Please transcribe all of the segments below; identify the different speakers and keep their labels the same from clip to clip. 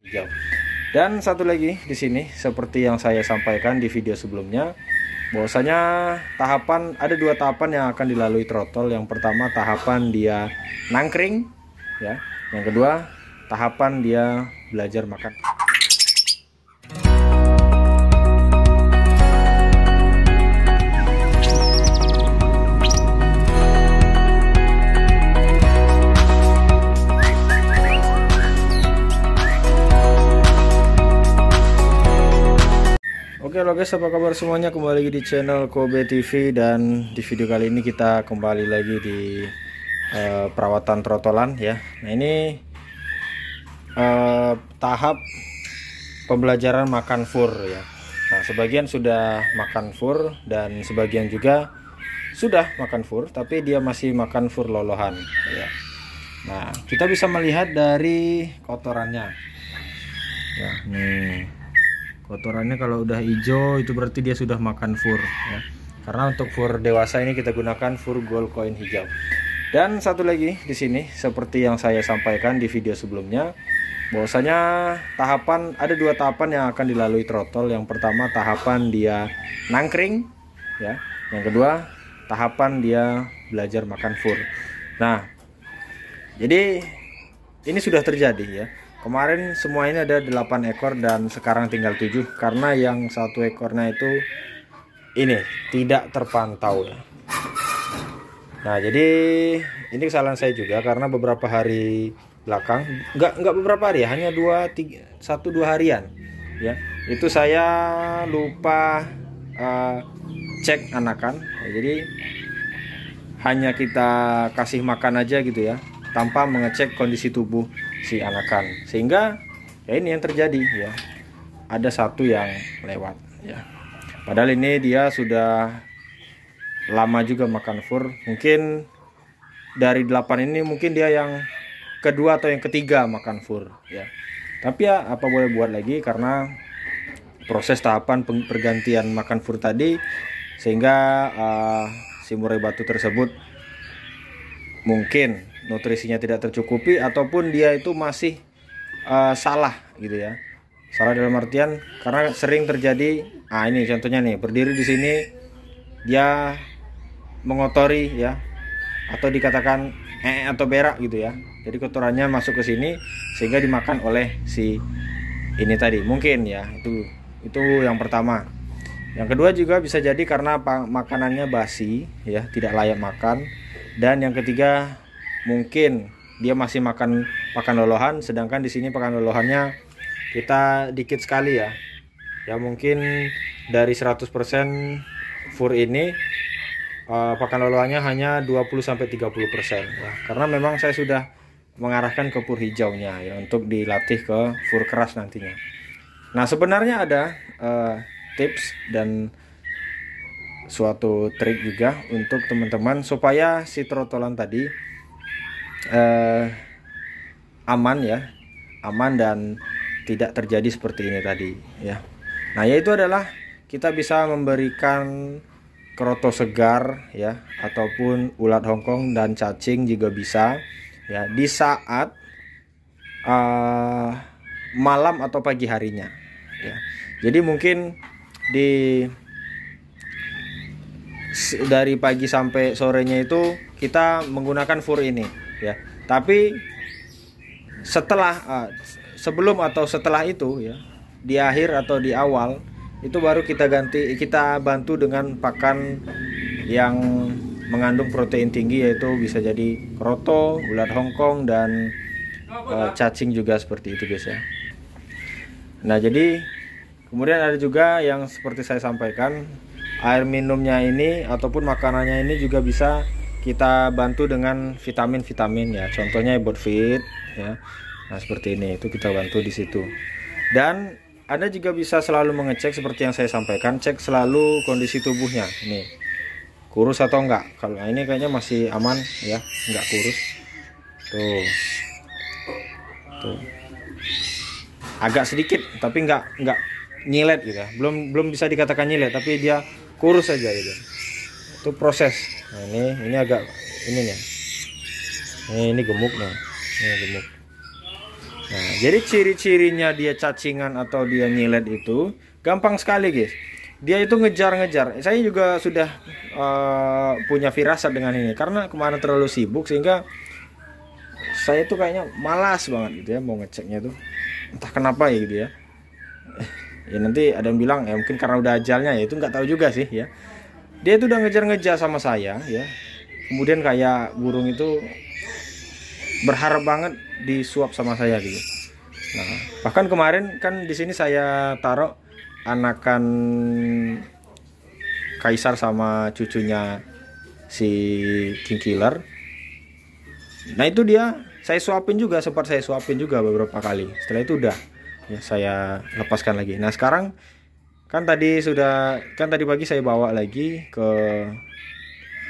Speaker 1: hijau. Dan satu lagi di sini seperti yang saya sampaikan di video sebelumnya, bahwasanya ada dua tahapan yang akan dilalui throttle. Yang pertama tahapan dia nangkring ya. Yang kedua tahapan dia belajar makan. Oke lo guys, apa kabar semuanya? Kembali lagi di channel Kobe TV, dan di video kali ini kita kembali lagi di perawatan trotolan ya. Nah ini tahap pembelajaran makan fur ya. Nah sebagian sudah makan fur dan sebagian juga sudah makan fur, tapi dia masih makan fur lolohan ya. Nah kita bisa melihat dari kotorannya ya, nih kotorannya kalau udah hijau itu berarti dia sudah makan fur ya. Karena untuk fur dewasa ini kita gunakan fur gold coin hijau. Dan satu lagi di sini seperti yang saya sampaikan di video sebelumnya, bahwasanya ada dua tahapan yang akan dilalui throttle. Yang pertama tahapan dia nangkring ya. Yang kedua tahapan dia belajar makan fur. Nah, jadi ini sudah terjadi ya. Kemarin semua ini ada 8 ekor dan sekarang tinggal 7 karena yang satu ekornya itu ini tidak terpantau ya. Nah jadi ini kesalahan saya juga karena beberapa hari belakang, nggak beberapa hari ya, hanya 1-2 harian ya, itu saya lupa cek anakan ya, jadi hanya kita kasih makan aja gitu ya, tanpa mengecek kondisi tubuh si anakan, sehingga ya ini yang terjadi ya, ada satu yang lewat ya. Padahal ini dia sudah lama juga makan fur, mungkin dari 8 ini mungkin dia yang kedua atau yang ketiga makan fur ya. Tapi ya apa boleh buat lagi, karena proses tahapan pergantian makan fur tadi, sehingga si murai batu tersebut mungkin nutrisinya tidak tercukupi ataupun dia itu masih salah gitu ya. Salah dalam artian karena sering terjadi, ini contohnya nih, berdiri di sini dia mengotori ya, atau dikatakan atau berak gitu ya. Jadi kotorannya masuk ke sini sehingga dimakan oleh si ini tadi mungkin ya. Itu yang pertama. Yang kedua juga bisa jadi karena makanannya basi ya, tidak layak makan. Dan yang ketiga mungkin dia masih makan pakan lolohan, sedangkan di sini pakan lolohannya kita dikit sekali ya. Ya mungkin dari 100% fur ini pakan lolohannya hanya 20-30% ya. Karena memang saya sudah mengarahkan ke fur hijaunya ya, untuk dilatih ke fur keras nantinya. Nah sebenarnya ada tips dan suatu trik juga untuk teman-teman supaya si trotolan tadi aman ya, aman dan tidak terjadi seperti ini tadi ya. Nah yaitu adalah kita bisa memberikan kroto segar ya, ataupun ulat hongkong dan cacing juga bisa ya, di saat malam atau pagi harinya ya. Jadi mungkin dari pagi sampai sorenya itu kita menggunakan fur ini ya. Tapi sebelum atau setelah itu ya, di akhir atau di awal itu baru kita bantu dengan pakan yang mengandung protein tinggi, yaitu bisa jadi kroto, ulat hongkong dan cacing juga seperti itu guys ya. Nah jadi kemudian ada juga yang seperti saya sampaikan, air minumnya ini ataupun makanannya ini juga bisa kita bantu dengan vitamin-vitamin ya. Contohnya Ebotfit ya. Nah, seperti ini itu kita bantu di situ. Dan Anda juga bisa selalu mengecek seperti yang saya sampaikan, cek selalu kondisi tubuhnya. Ini kurus atau enggak. Kalau ini kayaknya masih aman ya, enggak kurus. Tuh. Agak sedikit tapi enggak nyilet gitu ya. Belum bisa dikatakan nyilet, tapi dia kurus saja gitu. Itu proses. Nah, ini agak ini nih. Ini gemuk nih. Ini gemuk. Nah, jadi ciri-cirinya dia cacingan atau dia nyilet itu gampang sekali guys. Dia itu ngejar-ngejar. Saya juga sudah punya firasat dengan ini karena kemarin terlalu sibuk sehingga saya tuh kayaknya malas banget gitu ya mau ngeceknya tuh. Entah kenapa ya gitu ya. Ya nanti ada yang bilang ya mungkin karena udah ajalnya ya, itu nggak tahu juga sih ya. Dia itu udah ngejar-ngejar sama saya ya. Kemudian kayak burung itu berharap banget disuap sama saya gitu. Nah, bahkan kemarin kan di sini saya taruh anakan kaisar sama cucunya si king killer. Nah itu dia saya suapin juga, sempat saya suapin juga beberapa kali. Setelah itu udah ya saya lepaskan lagi. Nah sekarang kan tadi pagi saya bawa lagi ke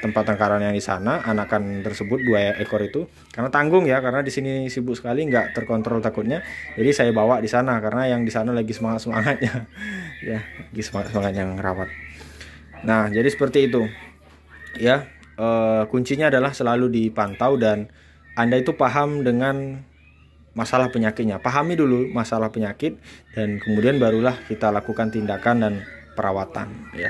Speaker 1: tempat tangkaran yang di sana, anakan tersebut 2 ekor itu karena tanggung ya, karena di sini sibuk sekali nggak terkontrol takutnya, jadi saya bawa di sana karena yang di sana lagi semangatnya ya, lagi semangat yang rawat. Nah jadi seperti itu ya, kuncinya adalah selalu dipantau dan Anda itu paham dengan masalah penyakitnya, pahami dulu masalah penyakit dan kemudian barulah kita lakukan tindakan dan perawatan ya.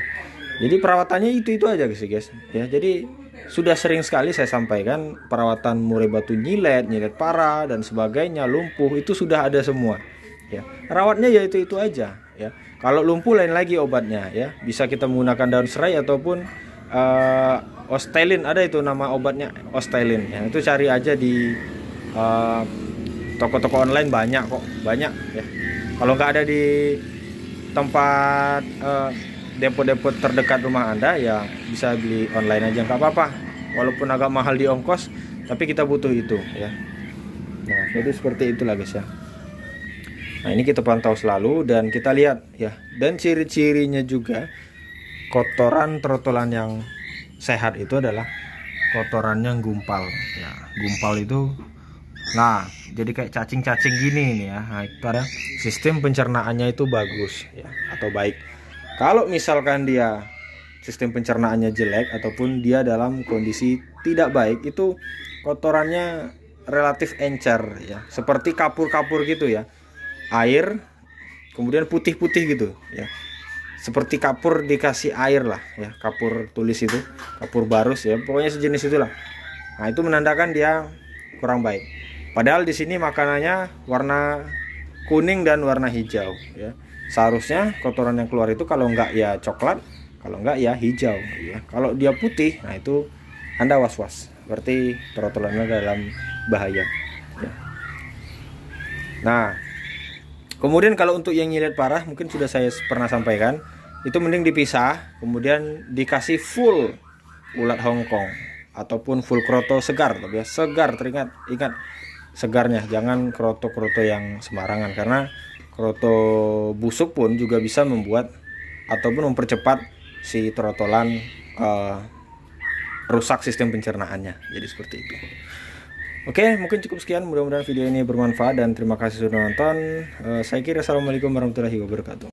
Speaker 1: Jadi perawatannya itu aja guys ya. Jadi sudah sering sekali saya sampaikan perawatan murai batu nyilet parah dan sebagainya, lumpuh itu sudah ada semua ya. Rawatnya ya itu aja ya. Kalau lumpuh lain lagi obatnya ya. Bisa kita menggunakan daun serai ataupun Ostelin, ada itu nama obatnya Ostelin ya. Itu cari aja di toko-toko online banyak kok, banyak ya. Kalau nggak ada di tempat depo-depo terdekat rumah Anda ya bisa beli online aja, nggak apa-apa walaupun agak mahal di ongkos, tapi kita butuh itu ya. Nah jadi seperti itulah guys ya. Nah ini kita pantau selalu dan kita lihat ya, dan ciri-cirinya juga kotoran trotolan yang sehat itu adalah kotorannya gumpal ya. Gumpal itu nah jadi kayak cacing-cacing gini nih ya. Nah itu ada sistem pencernaannya itu bagus ya atau baik. Kalau misalkan dia sistem pencernaannya jelek ataupun dia dalam kondisi tidak baik, itu kotorannya relatif encer ya, seperti kapur-kapur gitu ya, air kemudian putih-putih gitu ya, seperti kapur dikasih air lah ya, kapur tulis itu, kapur barus ya, pokoknya sejenis itulah. Nah itu menandakan dia kurang baik. Padahal di sini makanannya warna kuning dan warna hijau ya. Seharusnya kotoran yang keluar itu kalau enggak ya coklat, kalau enggak ya hijau ya. Kalau dia putih, nah itu Anda was-was, berarti trotolannya dalam bahaya ya. Nah kemudian kalau untuk yang nyilet parah mungkin sudah saya pernah sampaikan, itu mending dipisah, kemudian dikasih full ulat Hongkong ataupun full kroto segar, tapi ya segar, ingat segarnya, jangan kroto-kroto yang sembarangan, karena kroto busuk pun juga bisa membuat ataupun mempercepat si trotolan rusak sistem pencernaannya. Jadi seperti itu. Oke, mungkin cukup sekian. Mudah-mudahan video ini bermanfaat dan terima kasih sudah nonton. Saya kira assalamualaikum warahmatullahi wabarakatuh.